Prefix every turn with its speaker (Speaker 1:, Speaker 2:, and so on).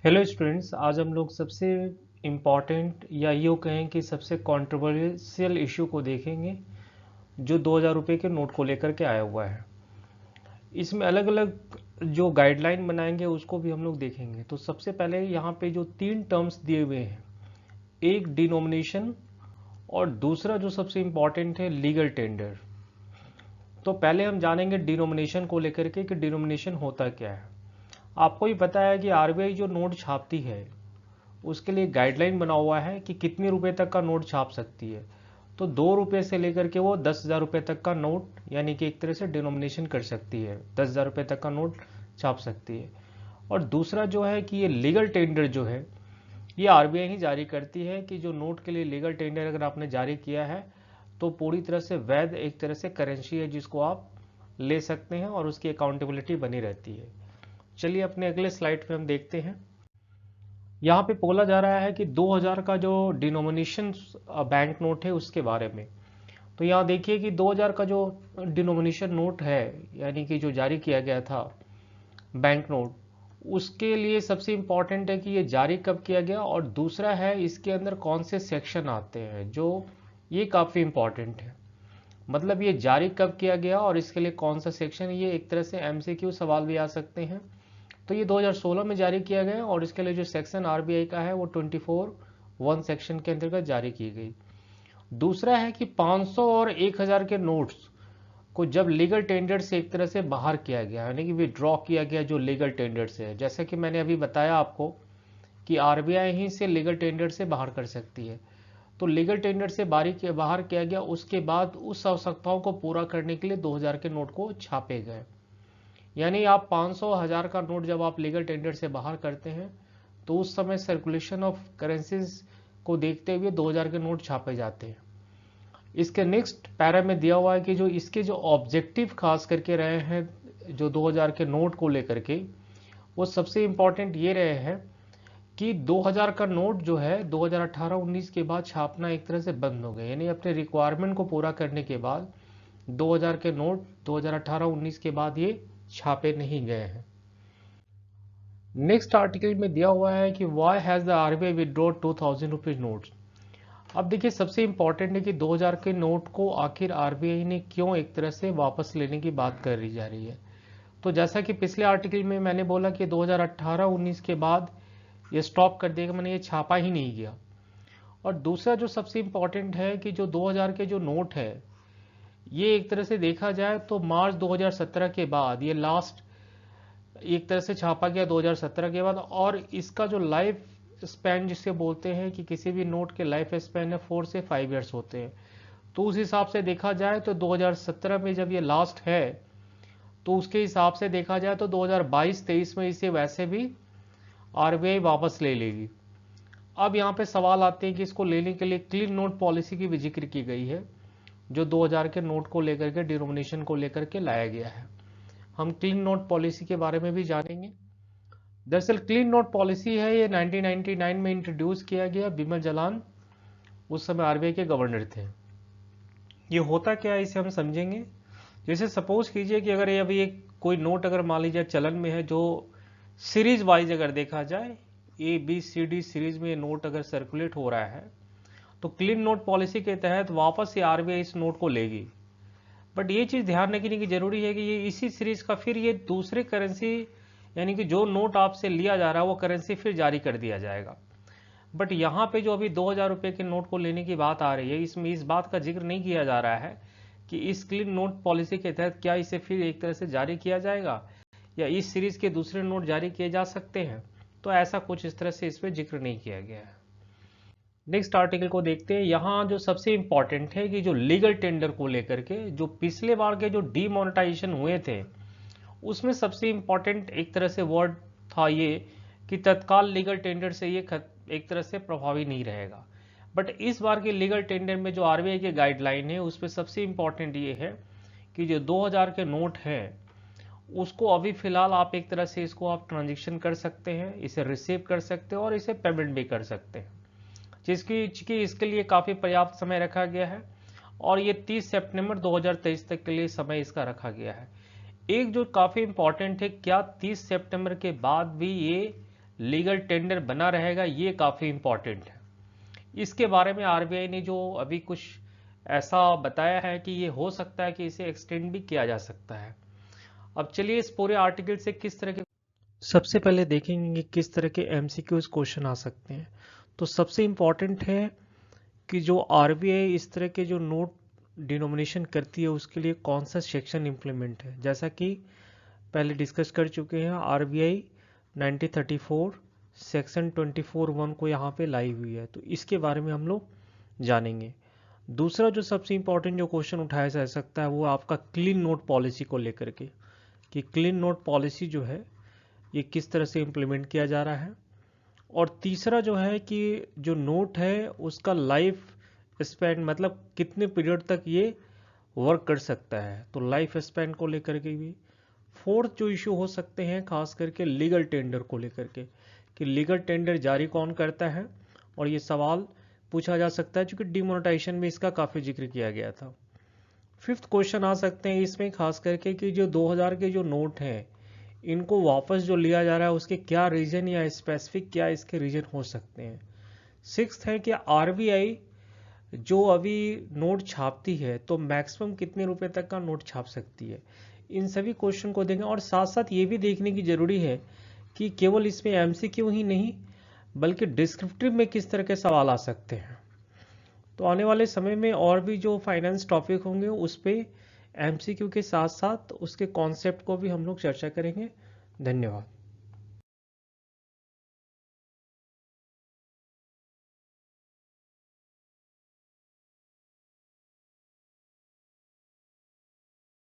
Speaker 1: Hello students, आज हम लोग सबसे इम्पॉर्टेंट या यूँ कहें कि सबसे कंट्रोवर्शियल इशू को देखेंगे जो 2000 रुपये के नोट को लेकर के आया हुआ है। इसमें अलग अलग जो गाइडलाइन बनाएंगे उसको भी हम लोग देखेंगे। तो सबसे पहले यहाँ पे जो तीन टर्म्स दिए हुए हैं, एक डिनोमिनेशन और दूसरा जो सबसे इम्पॉर्टेंट है लीगल टेंडर। तो पहले हम जानेंगे डिनोमिनेशन को लेकर के कि डिनोमिनेशन होता क्या है। आपको ही पता है कि आरबीआई जो नोट छापती है उसके लिए गाइडलाइन बना हुआ है कि कितने रुपए तक का नोट छाप सकती है। तो 2 रुपये से लेकर के वो 10,000 रुपये तक का नोट यानी कि एक तरह से डिनोमिनेशन कर सकती है, 10,000 रुपये तक का नोट छाप सकती है। और दूसरा जो है कि ये लीगल टेंडर जो है ये आरबीआई ही जारी करती है कि जो नोट के लिए लीगल टेंडर अगर आपने जारी किया है तो पूरी तरह से वैध एक तरह से करेंसी है जिसको आप ले सकते हैं और उसकी अकाउंटेबिलिटी बनी रहती है। चलिए अपने अगले स्लाइड पे हम देखते हैं। यहाँ पे बोला जा रहा है कि 2000 का जो डिनोमिनेशन बैंक नोट है उसके बारे में। तो यहाँ देखिए कि 2000 का जो डिनोमिनेशन नोट है यानी कि जो जारी किया गया था बैंक नोट, उसके लिए सबसे इम्पॉर्टेंट है कि ये जारी कब किया गया और दूसरा है इसके अंदर कौन से सेक्शन आते हैं, जो ये काफ़ी इम्पॉर्टेंट है। मतलब ये जारी कब किया गया और इसके लिए कौन सा सेक्शन, ये एक तरह से एमसीक्यू सवाल भी आ सकते हैं। तो ये 2016 में जारी किया गया और इसके लिए जो सेक्शन आरबीआई का है वो 24(1) सेक्शन के अंतर्गत जारी की गई। दूसरा है कि 500 और 1000 के नोट्स को जब लीगल टेंडर से एक तरह से बाहर किया गया यानी कि विड्रॉ किया गया जो लीगल टेंडर से है, जैसा कि मैंने अभी बताया आपको कि आरबीआई ही से लीगल टेंडर से बाहर कर सकती है। तो लीगल टेंडर से बाहर किया गया, उसके बाद उस आवश्यकताओं को पूरा करने के लिए 2000 के नोट को छापे गए। यानी आप 500 1000 का नोट जब आप लीगल टेंडर से बाहर करते हैं तो उस समय सर्कुलेशन ऑफ करेंसीज को देखते हुए 2000 के नोट छापे जाते हैं। इसके नेक्स्ट पैरा में दिया हुआ है कि जो इसके जो ऑब्जेक्टिव खास करके रहे हैं जो 2000 के नोट को लेकर के, वो सबसे इम्पॉर्टेंट ये रहे हैं कि 2000 का नोट जो है 2018-19 के बाद छापना एक तरह से बंद हो गया। यानी अपने रिक्वायरमेंट को पूरा करने के बाद 2000 के नोट 2018-19 के बाद ये छापे नहीं गए हैं। नेक्स्ट आर्टिकल में दिया हुआ है कि why has the RBI withdraw 2000 rupees notes. अब देखिए सबसे इंपॉर्टेंट है कि 2000 के नोट को आखिर आरबीआई ने क्यों एक तरह से वापस लेने की बात कर रही जा रही है। तो जैसा कि पिछले आर्टिकल में मैंने बोला कि 2018-19 के बाद ये स्टॉप कर देगा, मैंने ये छापा ही नहीं गया। और दूसरा जो सबसे इंपॉर्टेंट है कि जो 2000 के जो नोट है ये एक तरह से देखा जाए तो मार्च 2017 के बाद ये लास्ट एक तरह से छापा गया 2017 के बाद। और इसका जो लाइफ स्पैन जिसे बोलते हैं कि किसी भी नोट के लाइफ स्पैन है 4 से 5 ईयर्स होते हैं। तो उस हिसाब से देखा जाए तो 2017 में जब ये लास्ट है तो उसके हिसाब से देखा जाए तो 2022-23 में इसे वैसे भी आरबीआई वापस ले लेगी। अब यहाँ पे सवाल आते हैं कि इसको लेने के लिए क्लीन नोट पॉलिसी की भी जिक्र की गई है जो 2000 के नोट को लेकर के डिनोमिनेशन को लेकर के लाया गया है। हम क्लीन नोट पॉलिसी के बारे में भी जानेंगे। दरअसल क्लीन नोट पॉलिसी है ये 1999 में इंट्रोड्यूस किया गया। बिमल जलान उस समय आरबीआई के गवर्नर थे। ये होता क्या है इसे हम समझेंगे। जैसे सपोज कीजिए कि अगर ये अभी एक कोई नोट अगर मान लीजिए चलन में है, जो सीरीज वाइज अगर देखा जाए ABCD सीरीज में ये नोट अगर सर्कुलेट हो रहा है तो क्लीन नोट पॉलिसी के तहत वापस से आरबीआई इस नोट को लेगी। बट ये चीज ध्यान रखने की जरूरी है कि ये इसी सीरीज का फिर ये दूसरे करेंसी यानी कि जो नोट आपसे लिया जा रहा है वो करेंसी फिर जारी कर दिया जाएगा। बट यहाँ पे जो अभी 2000 रुपये के नोट को लेने की बात आ रही है इसमें इस बात का जिक्र नहीं किया जा रहा है कि इस क्लीन नोट पॉलिसी के तहत क्या इसे फिर एक तरह से जारी किया जाएगा या इस सीरीज के दूसरे नोट जारी किए जा सकते हैं। तो ऐसा कुछ इस तरह से इसमें जिक्र नहीं किया गया है। नेक्स्ट आर्टिकल को देखते हैं। यहाँ जो सबसे इंपॉर्टेंट है कि जो लीगल टेंडर को लेकर के जो पिछले बार के जो डीमोनेटाइजेशन हुए थे उसमें सबसे इंपॉर्टेंट एक तरह से वर्ड था ये कि तत्काल लीगल टेंडर से ये एक तरह से प्रभावी नहीं रहेगा। बट इस बार के लीगल टेंडर में जो आरबीआई के गाइडलाइन है उसमें सबसे इंपॉर्टेंट ये है कि जो 2000 के नोट हैं उसको अभी फिलहाल आप एक तरह से इसको आप ट्रांजेक्शन कर सकते हैं, इसे रिसीव कर सकते हैं और इसे पेमेंट भी कर सकते हैं, जिसकी इसके लिए काफ़ी पर्याप्त समय रखा गया है। और ये 30 सितंबर 2023 तक के लिए समय इसका रखा गया है। एक जो काफ़ी इंपॉर्टेंट है, क्या 30 सितंबर के बाद भी ये लीगल टेंडर बना रहेगा, ये काफ़ी इंपॉर्टेंट है। इसके बारे में आरबीआई ने जो अभी कुछ ऐसा बताया है कि ये हो सकता है कि इसे एक्सटेंड भी किया जा सकता है। अब चलिए इस पूरे आर्टिकल से किस तरह के, सबसे पहले देखेंगे कि किस तरह के एमसीक्यूज क्वेश्चन आ सकते हैं। तो सबसे इम्पॉर्टेंट है कि जो आरबीआई इस तरह के जो नोट डिनोमिनेशन करती है उसके लिए कौन सा सेक्शन इंप्लीमेंट है। जैसा कि पहले डिस्कस कर चुके हैं, आरबीआई 1934 सेक्शन 24(1) को यहाँ पे लाई हुई है, तो इसके बारे में हम लोग जानेंगे। दूसरा जो सबसे इम्पोर्टेंट जो क्वेश्चन उठाया जा सकता है वो आपका क्लीन नोट पॉलिसी को लेकर के, कि क्लीन नोट पॉलिसी जो है ये किस तरह से इम्प्लीमेंट किया जा रहा है। और तीसरा जो है कि जो नोट है उसका लाइफ स्पैन, मतलब कितने पीरियड तक ये वर्क कर सकता है, तो लाइफ स्पैन को लेकर के भी। फोर्थ जो इशू हो सकते हैं खास करके लीगल टेंडर को लेकर के, कि लीगल टेंडर जारी कौन करता है, और ये सवाल पूछा जा सकता है क्योंकि डिमोनेटाइजेशन में इसका काफ़ी जिक्र किया गया था। फिफ्थ क्वेश्चन आ सकते हैं इसमें खास करके कि जो 2000 के जो नोट हैं इनको वापस जो लिया जा रहा है उसके क्या रीजन या स्पेसिफिक क्या इसके रीजन हो सकते हैं। सिक्स्थ है कि आरबीआई जो अभी नोट छापती है तो मैक्सिमम कितने रुपए तक का नोट छाप सकती है। इन सभी क्वेश्चन को देखें, और साथ साथ ये भी देखने की जरूरी है कि केवल इसमें एमसीक्यू ही नहीं बल्कि डिस्क्रिप्टिव में किस तरह के सवाल आ सकते हैं। तो आने वाले समय में और भी जो फाइनेंस टॉपिक होंगे उस पर एमसीक्यू के साथ साथ उसके कॉन्सेप्ट को भी हम लोग चर्चा करेंगे। धन्यवाद।